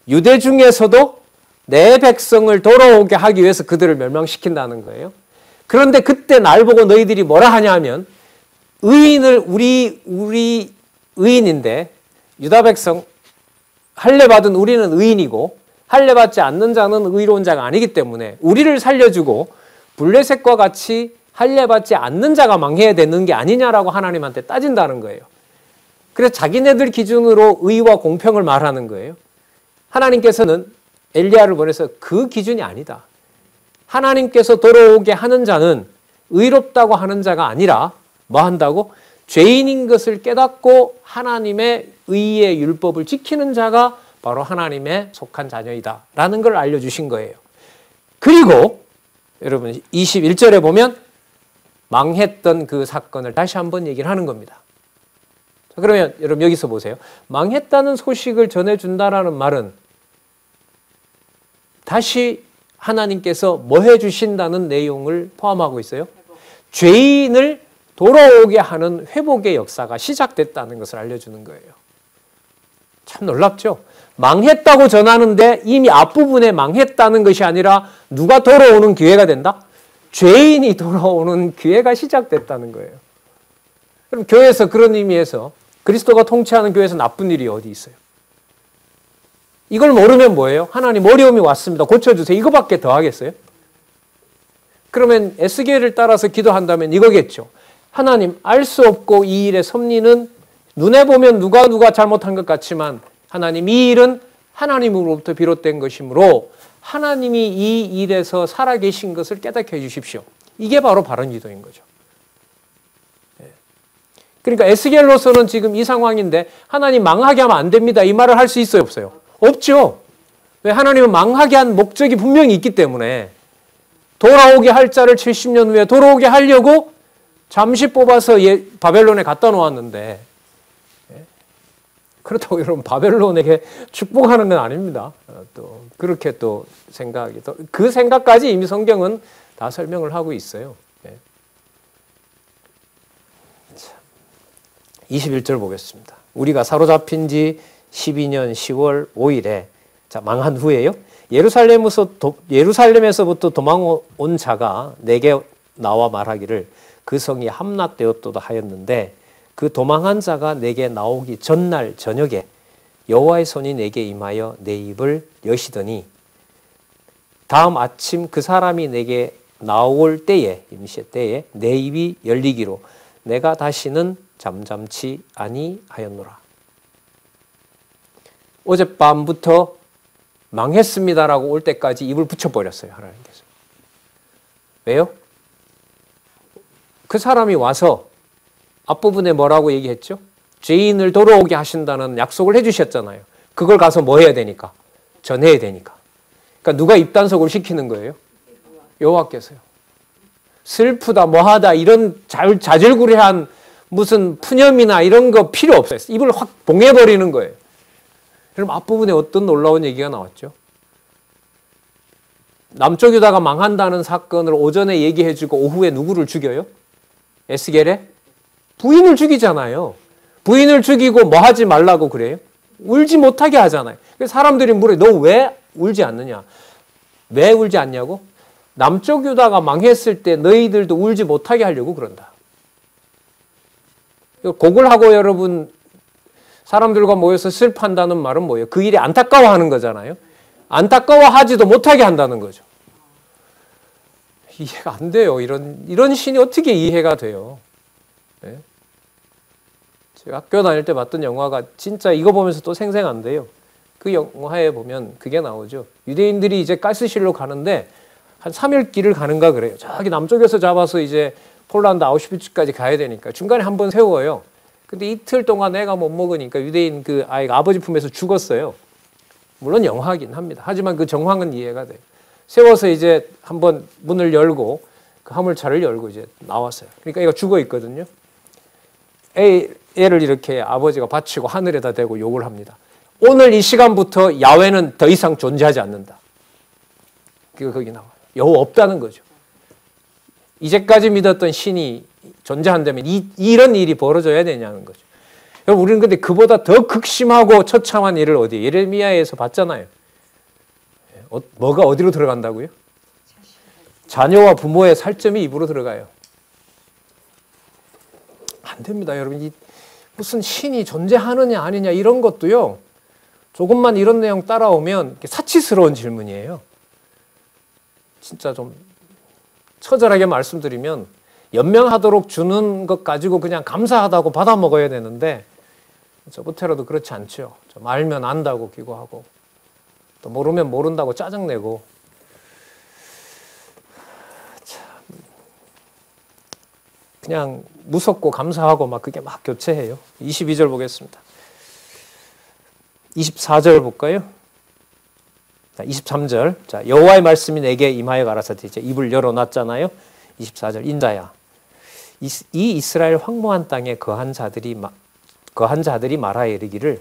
유대 중에서도 내 백성을 돌아오게 하기 위해서 그들을 멸망시킨다는 거예요. 그런데 그때 날 보고 너희들이 뭐라 하냐 하면 의인을 우리 의인인데 유다 백성 할례 받은 우리는 의인이고 할례 받지 않는 자는 의로운 자가 아니기 때문에 우리를 살려주고 블레셋과 같이 할례 받지 않는 자가 망해야 되는 게 아니냐라고 하나님한테 따진다는 거예요. 그래서 자기네들 기준으로 의와 공평을 말하는 거예요. 하나님께서는 엘리야를 보내서 그 기준이 아니다. 하나님께서 돌아오게 하는 자는 의롭다고 하는 자가 아니라 뭐 한다고? 죄인인 것을 깨닫고 하나님의 의의 율법을 지키는 자가 바로 하나님의 속한 자녀이다 라는 걸 알려주신 거예요. 그리고 여러분 21절에 보면 망했던 그 사건을 다시 한번 얘기를 하는 겁니다. 자, 그러면 여러분 여기서 보세요. 망했다는 소식을 전해준다라는 말은 다시 하나님께서 뭐 해주신다는 내용을 포함하고 있어요? 죄인을 돌아오게 하는 회복의 역사가 시작됐다는 것을 알려주는 거예요. 참 놀랍죠? 망했다고 전하는데 이미 앞부분에 망했다는 것이 아니라 누가 돌아오는 기회가 된다? 죄인이 돌아오는 기회가 시작됐다는 거예요. 그럼 교회에서 그런 의미에서 그리스도가 통치하는 교회에서 나쁜 일이 어디 있어요? 이걸 모르면 뭐예요? 하나님 어려움이 왔습니다. 고쳐주세요. 이거밖에 더 하겠어요? 그러면 에스겔을 따라서 기도한다면 이거겠죠. 하나님 알 수 없고 이 일의 섭리는 눈에 보면 누가 잘못한 것 같지만 하나님 이 일은 하나님으로부터 비롯된 것이므로 하나님이 이 일에서 살아계신 것을 깨닫게 해주십시오. 이게 바로 바른 기도인 거죠. 그러니까 에스겔로서는 지금 이 상황인데 하나님 망하게 하면 안 됩니다. 이 말을 할 수 있어요? 없어요? 없죠. 왜? 하나님은 망하게 한 목적이 분명히 있기 때문에 돌아오게 할 자를 70년 후에 돌아오게 하려고 잠시 뽑아서 바벨론에 갖다 놓았는데, 그렇다고 여러분 바벨론에게 축복하는 건 아닙니다. 또 그렇게 또 생각이, 그 생각까지 이미 성경은 다 설명을 하고 있어요. 21절 보겠습니다. 우리가 사로잡힌 지 12년 10월 5일에, 자, 망한 후에요. 예루살렘에서부터 도망온 자가 내게 나와 말하기를 그 성이 함락되었도다 하였는데, 그 도망한 자가 내게 나오기 전날 저녁에 여호와의 손이 내게 임하여 내 입을 여시더니, 다음 아침 그 사람이 내게 나올 때에, 임시 때에 내 입이 열리기로 내가 다시는 잠잠치 아니하였노라. 어젯밤부터 망했습니다라고 올 때까지 입을 붙여버렸어요, 하나님께서. 왜요? 그 사람이 와서 앞부분에 뭐라고 얘기했죠? 죄인을 돌아오게 하신다는 약속을 해주셨잖아요. 그걸 가서 뭐 해야 되니까? 전해야 되니까. 그러니까 누가 입단속을 시키는 거예요? 여호와께서요. 슬프다, 뭐하다, 이런 자질구레한 무슨 푸념이나 이런 거 필요 없어요. 입을 확 봉해버리는 거예요. 그럼 앞부분에 어떤 놀라운 얘기가 나왔죠? 남쪽 유다가 망한다는 사건을 오전에 얘기해주고 오후에 누구를 죽여요? 에스겔의 부인을 죽이잖아요. 부인을 죽이고 뭐 하지 말라고 그래요? 울지 못하게 하잖아요. 그래서 사람들이 물어요. 너 왜 울지 않느냐? 왜 울지 않냐고? 남쪽 유다가 망했을 때 너희들도 울지 못하게 하려고 그런다. 곡을 하고 여러분 사람들과 모여서 슬퍼한다는 말은 뭐예요? 그 일이 안타까워하는 거잖아요. 안타까워하지도 못하게 한다는 거죠. 이해가 안 돼요. 이런 신이 어떻게 이해가 돼요? 네? 제가 학교 다닐 때 봤던 영화가 진짜 이거 보면서 또 생생한데요. 그 영화에 보면 그게 나오죠. 유대인들이 이제 가스실로 가는데 한 3일 길을 가는가 그래요. 저기 남쪽에서 잡아서 이제 폴란드 아우슈비츠까지 가야 되니까 중간에 한 번 세워요. 근데 이틀 동안 애가 못 먹으니까 유대인 그 아이가 아버지 품에서 죽었어요. 물론 영화긴 합니다. 하지만 그 정황은 이해가 돼요. 세워서 이제 한번 문을 열고 그 화물차를 열고 이제 나왔어요. 그러니까 애가 죽어 있거든요. 애를 이렇게 아버지가 받치고 하늘에다 대고 욕을 합니다. 오늘 이 시간부터 야훼는 더 이상 존재하지 않는다. 그게 거기 나와요. 여호와 없다는 거죠. 이제까지 믿었던 신이 존재한다면 이런 일이 벌어져야 되냐는 거죠. 우리는 근데 그보다 더 극심하고 처참한 일을 어디 예레미야에서 봤잖아요. 뭐가 어디로 들어간다고요? 자녀와 부모의 살점이 입으로 들어가요. 안 됩니다, 여러분. 무슨 신이 존재하느냐 아니냐 이런 것도요. 조금만 이런 내용 따라오면 사치스러운 질문이에요. 진짜 좀 처절하게 말씀드리면 연명하도록 주는 것 가지고 그냥 감사하다고 받아 먹어야 되는데 저부터라도 그렇지 않죠. 좀 알면 안다고 기고하고 또 모르면 모른다고 짜증내고 참 그냥 무섭고 감사하고 막 그게 막 교체해요. 22절 보겠습니다. 24절 볼까요? 23절. 자, 여호와의 말씀이 내게 임하여 가라사대. 이제 입을 열어놨잖아요. 24절. 인자야, 이 이스라엘 황무한 땅에 거한 자들이 말하여 이르기를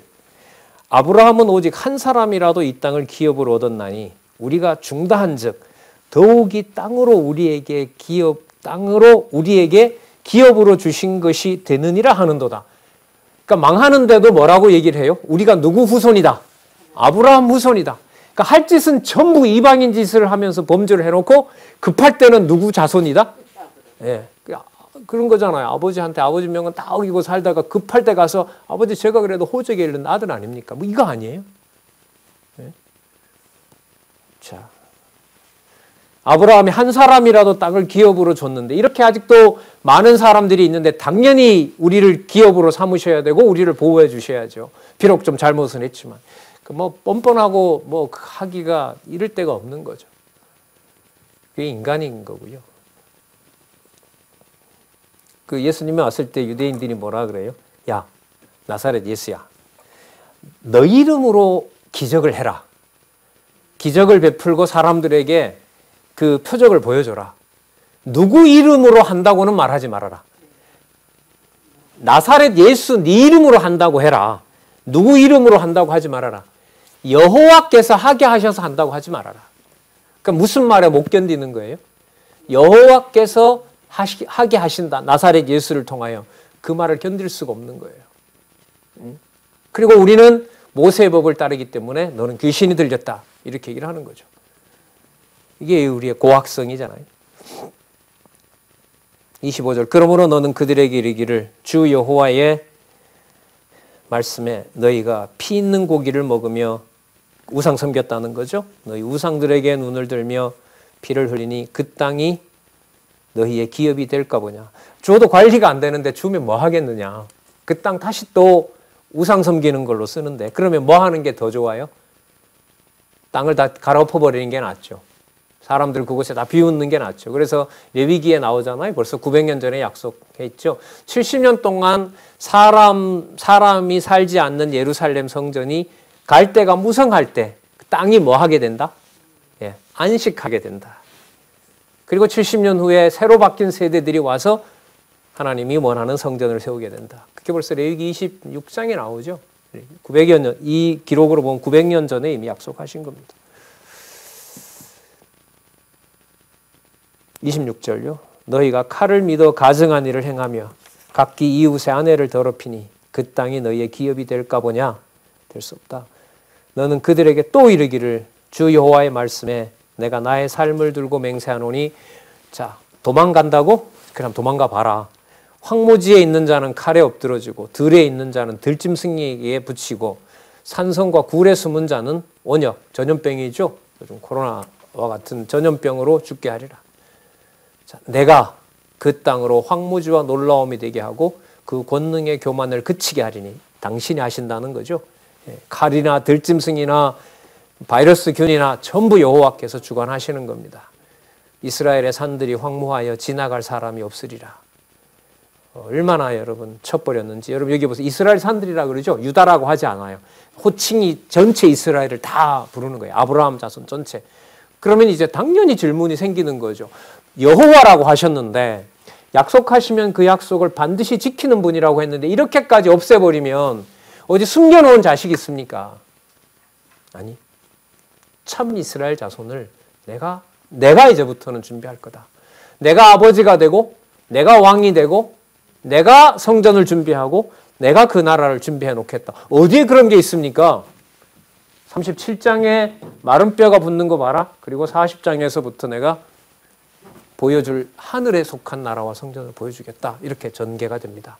아브라함은 오직 한 사람이라도 이 땅을 기업으로 얻었나니 우리가 중다한즉 더욱이 땅으로 우리에게 기업으로 주신 것이 되느니라 하는도다. 그러니까 망하는데도 뭐라고 얘기를 해요? 우리가 누구 후손이다? 아브라함 후손이다. 그러니까 할 짓은 전부 이방인 짓을 하면서 범죄를 해놓고 급할 때는 누구 자손이다? 예, 그런 거잖아요. 아버지한테 아버지 명은 다 어기고 살다가 급할 때 가서 아버지 제가 그래도 호적에 있는 아들 아닙니까? 뭐 이거 아니에요? 예? 자, 아브라함이 한 사람이라도 땅을 기업으로 줬는데 이렇게 아직도 많은 사람들이 있는데 당연히 우리를 기업으로 삼으셔야 되고 우리를 보호해 주셔야죠. 비록 좀 잘못은 했지만. 뭐 뻔뻔하고 뭐 하기가 이럴 데가 없는 거죠. 그게 인간인 거고요. 그 예수님이 왔을 때 유대인들이 뭐라 그래요? 야, 나사렛 예수야, 너 이름으로 기적을 해라. 기적을 베풀고 사람들에게 그 표적을 보여줘라. 누구 이름으로 한다고는 말하지 말아라. 나사렛 예수 네 이름으로 한다고 해라. 누구 이름으로 한다고 하지 말아라. 여호와께서 하게 하셔서 한다고 하지 말아라. 그러니까 무슨 말에 못 견디는 거예요? 여호와께서 하게 하신다. 나사렛 예수를 통하여. 그 말을 견딜 수가 없는 거예요. 그리고 우리는 모세의 법을 따르기 때문에 너는 귀신이 들렸다. 이렇게 얘기를 하는 거죠. 이게 우리의 고학성이잖아요. 25절. 그러므로 너는 그들에게 이르기를 주 여호와의 말씀에 너희가 피 있는 고기를 먹으며 우상 섬겼다는 거죠. 너희 우상들에게 눈을 들며 피를 흘리니 그 땅이 너희의 기업이 될까 보냐. 주어도 관리가 안 되는데 주면 뭐 하겠느냐. 그 땅 다시 또 우상 섬기는 걸로 쓰는데 그러면 뭐 하는 게 더 좋아요? 땅을 다 갈아엎어버리는 게 낫죠. 사람들 그곳에 다 비웃는 게 낫죠. 그래서 레위기에 나오잖아요. 벌써 900년 전에 약속했죠. 70년 동안 사람이 살지 않는 예루살렘 성전이 갈 때가 무성할 때 땅이 뭐 하게 된다? 예, 안식하게 된다. 그리고 70년 후에 새로 바뀐 세대들이 와서 하나님이 원하는 성전을 세우게 된다. 그게 벌써 레위기 26장에 나오죠. 900여 년, 이 기록으로 보면 900년 전에 이미 약속하신 겁니다. 26절요. 너희가 칼을 믿어 가증한 일을 행하며 각기 이웃의 아내를 더럽히니 그 땅이 너희의 기업이 될까 보냐? 될 수 없다. 너는 그들에게 또 이르기를 주 여호와의 말씀에 내가 나의 삶을 들고 맹세하노니 자 도망간다고? 그럼 도망가 봐라. 황무지에 있는 자는 칼에 엎드러지고 들에 있는 자는 들짐승에게 붙이고 산성과 굴에 숨은 자는 원역, 전염병이죠. 요즘 코로나와 같은 전염병으로 죽게 하리라. 자, 내가 그 땅으로 황무지와 놀라움이 되게 하고 그 권능의 교만을 그치게 하리니 당신이 하신다는 거죠. 칼이나 들짐승이나 바이러스균이나 전부 여호와께서 주관하시는 겁니다. 이스라엘의 산들이 황무하여 지나갈 사람이 없으리라. 얼마나 여러분 쳐버렸는지. 여러분 여기 보세요. 이스라엘 산들이라 그러죠. 유다라고 하지 않아요. 호칭이 전체 이스라엘을 다 부르는 거예요. 아브라함 자손 전체. 그러면 이제 당연히 질문이 생기는 거죠. 여호와라고 하셨는데 약속하시면 그 약속을 반드시 지키는 분이라고 했는데 이렇게까지 없애버리면 어디 숨겨놓은 자식이 있습니까? 아니. 참 이스라엘 자손을 내가 이제부터는 준비할 거다. 내가 아버지가 되고 내가 왕이 되고 내가 성전을 준비하고 내가 그 나라를 준비해 놓겠다. 어디에 그런 게 있습니까? 37장에 마른 뼈가 붙는 거 봐라. 그리고 40장에서부터 내가 보여줄 하늘에 속한 나라와 성전을 보여주겠다. 이렇게 전개가 됩니다.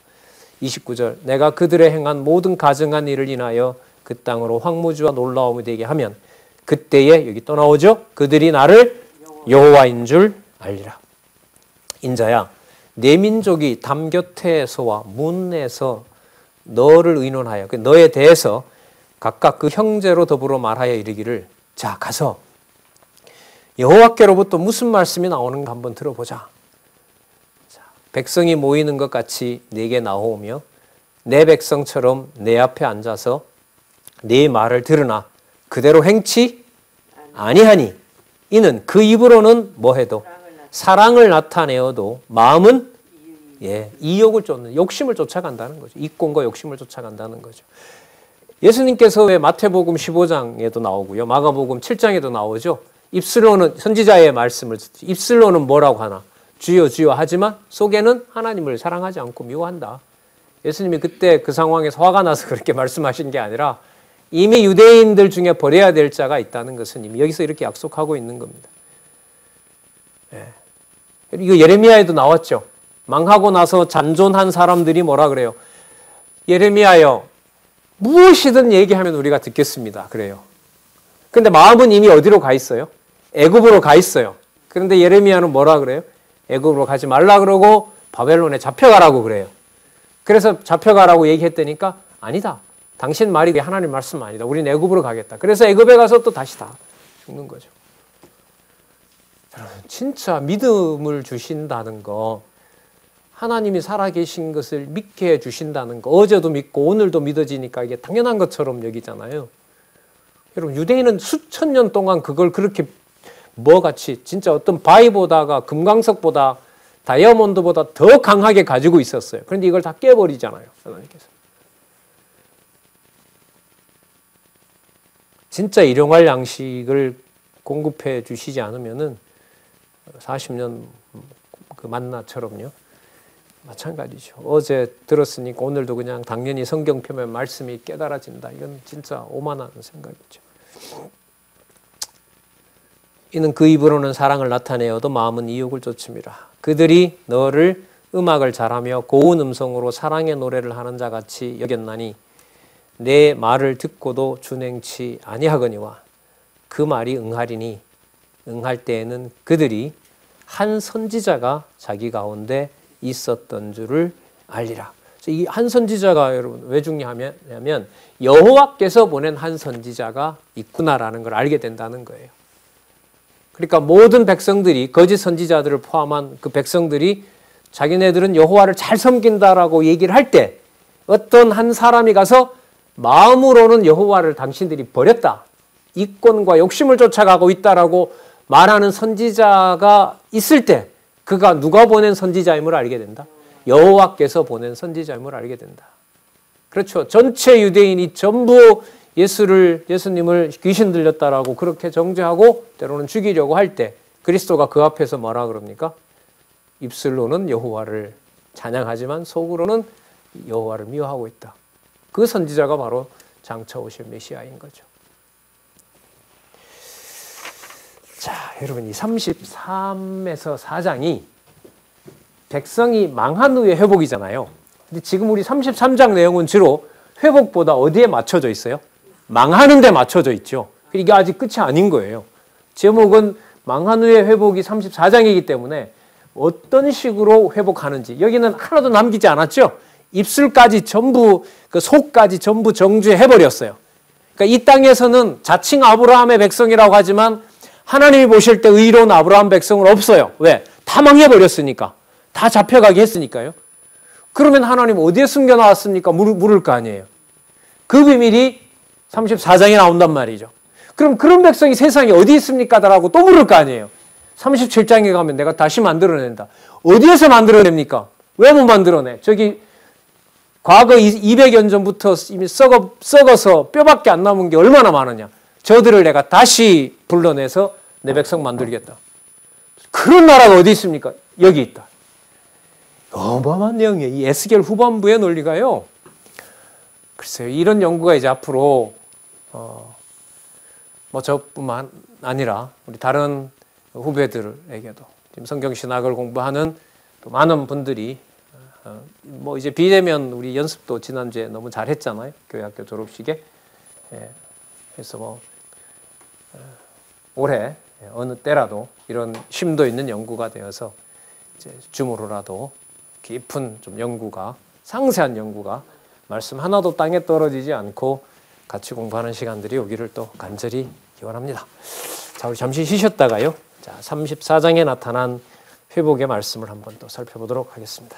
29절 내가 그들의 행한 모든 가증한 일을 인하여 그 땅으로 황무지와 놀라움이 되게 하면 그때에 여기 또 나오죠. 그들이 나를 여호와인 줄 알리라. 인자야 내 민족이 담 곁에서와 문에서 너를 의논하여 너에 대해서 각각 그 형제로 더불어 말하여 이르기를 자 가서 여호와께로부터 무슨 말씀이 나오는가 한번 들어보자. 자, 백성이 모이는 것 같이 내게 나오며 내 백성처럼 내 앞에 앉아서 네 말을 들으나 그대로 행치 아니하니 이는 그 입으로는 뭐해도 사랑을 나타내어도 마음은 이욕을 쫓는 욕심을 쫓아간다는 거죠. 이권과 욕심을 쫓아간다는 거죠. 예수님께서 왜 마태복음 15장에도 나오고요. 마가복음 7장에도 나오죠. 입술로는 선지자의 말씀을 듣지. 입술로는 뭐라고 하나? 주여 주여 하지만 속에는 하나님을 사랑하지 않고 미워한다. 예수님이 그때 그 상황에서 화가 나서 그렇게 말씀하신 게 아니라 이미 유대인들 중에 버려야 될 자가 있다는 것은 이미 여기서 이렇게 약속하고 있는 겁니다. 이거 예레미야에도 나왔죠. 망하고 나서 잔존한 사람들이 뭐라 그래요? 예레미야여 무엇이든 얘기하면 우리가 듣겠습니다. 그래요. 근데 마음은 이미 어디로 가 있어요? 애굽으로 가 있어요. 그런데 예레미야는 뭐라 그래요? 애굽으로 가지 말라 그러고 바벨론에 잡혀가라고 그래요. 그래서 잡혀가라고 얘기했다니까 아니다. 당신 말이 하나님 말씀 아니다. 우린 애굽으로 가겠다. 그래서 애굽에 가서 또 다시 다 죽는 거죠. 여러분 진짜 믿음을 주신다는 거 하나님이 살아계신 것을 믿게 해주신다는 거 어제도 믿고 오늘도 믿어지니까 이게 당연한 것처럼 여기잖아요. 여러분 유대인은 수천 년 동안 그걸 그렇게 뭐같이 진짜 어떤 바위 보다가 금강석보다 다이아몬드보다 더 강하게 가지고 있었어요. 그런데 이걸 다 깨버리잖아요. 하나님께서. 진짜 일용할 양식을 공급해 주시지 않으면은 40년 그 만나처럼요. 마찬가지죠. 어제 들었으니까 오늘도 그냥 당연히 성경 펴면 말씀이 깨달아진다. 이건 진짜 오만한 생각이죠. 이는 그 입으로는 사랑을 나타내어도 마음은 이욕을 쫓음이라. 그들이 너를 음악을 잘하며 고운 음성으로 사랑의 노래를 하는 자 같이 여겼나니 내 말을 듣고도 준행치 아니하거니와 그 말이 응하리니 응할 때에는 그들이 한 선지자가 자기 가운데 있었던 줄을 알리라. 이 한 선지자가 여러분 왜 중요하냐면 여호와께서 보낸 한 선지자가 있구나라는 걸 알게 된다는 거예요. 그러니까 모든 백성들이 거짓 선지자들을 포함한 그 백성들이 자기네들은 여호와를 잘 섬긴다라고 얘기를 할 때 어떤 한 사람이 가서 마음으로는 여호와를 당신들이 버렸다. 이권과 욕심을 쫓아가고 있다라고 말하는 선지자가 있을 때 그가 누가 보낸 선지자임을 알게 된다. 여호와께서 보낸 선지자임을 알게 된다. 그렇죠. 전체 유대인이 전부 예수님을 귀신 들렸다라고 그렇게 정죄하고 때로는 죽이려고 할 때 그리스도가 그 앞에서 뭐라 그럽니까? 입술로는 여호와를 찬양하지만 속으로는 여호와를 미워하고 있다. 그 선지자가 바로 장차 오실 메시아인 거죠. 자, 여러분 이 33에서 4장이 백성이 망한 후의 회복이잖아요. 근데 지금 우리 33장 내용은 주로 회복보다 어디에 맞춰져 있어요? 망하는 데 맞춰져 있죠. 이게 아직 끝이 아닌 거예요. 제목은 망한 후의 회복이 34장이기 때문에 어떤 식으로 회복하는지 여기는 하나도 남기지 않았죠. 입술까지 전부 그 속까지 전부 정죄해버렸어요. 그러니까 이 땅에서는 자칭 아브라함의 백성이라고 하지만 하나님이 보실 때 의로운 아브라함 백성은 없어요. 왜? 다 망해버렸으니까. 다 잡혀가게 했으니까요. 그러면 하나님 어디에 숨겨놨습니까? 물을 거 아니에요. 그 비밀이 34장에 나온단 말이죠. 그럼 그런 백성이 세상에 어디 있습니까? 라고 또 물을 거 아니에요. 37장에 가면 내가 다시 만들어낸다. 어디에서 만들어냅니까? 왜 못 만들어내? 저기 과거 200년 전부터 이미 썩어서 뼈밖에 안 남은 게 얼마나 많으냐. 저들을 내가 다시 불러내서 내 백성 만들겠다. 그런 나라가 어디 있습니까? 여기 있다. 어마어마한 내용이에요. 이 에스겔 후반부의 논리가요. 글쎄요. 이런 연구가 이제 앞으로 뭐 저뿐만 아니라 우리 다른 후배들에게도 지금 성경신학을 공부하는 또 많은 분들이 뭐 이제 비대면 우리 연습도 지난주에 너무 잘했잖아요. 교회학교 졸업식에. 그래서 뭐 올해 어느 때라도 이런 심도 있는 연구가 되어서 이제 줌으로라도 깊은 좀 연구가 상세한 연구가 말씀 하나도 땅에 떨어지지 않고 같이 공부하는 시간들이 오기를 또 간절히 기원합니다. 자, 우리 잠시 쉬셨다가요. 자, 34장에 나타난 회복의 말씀을 한번 또 살펴보도록 하겠습니다.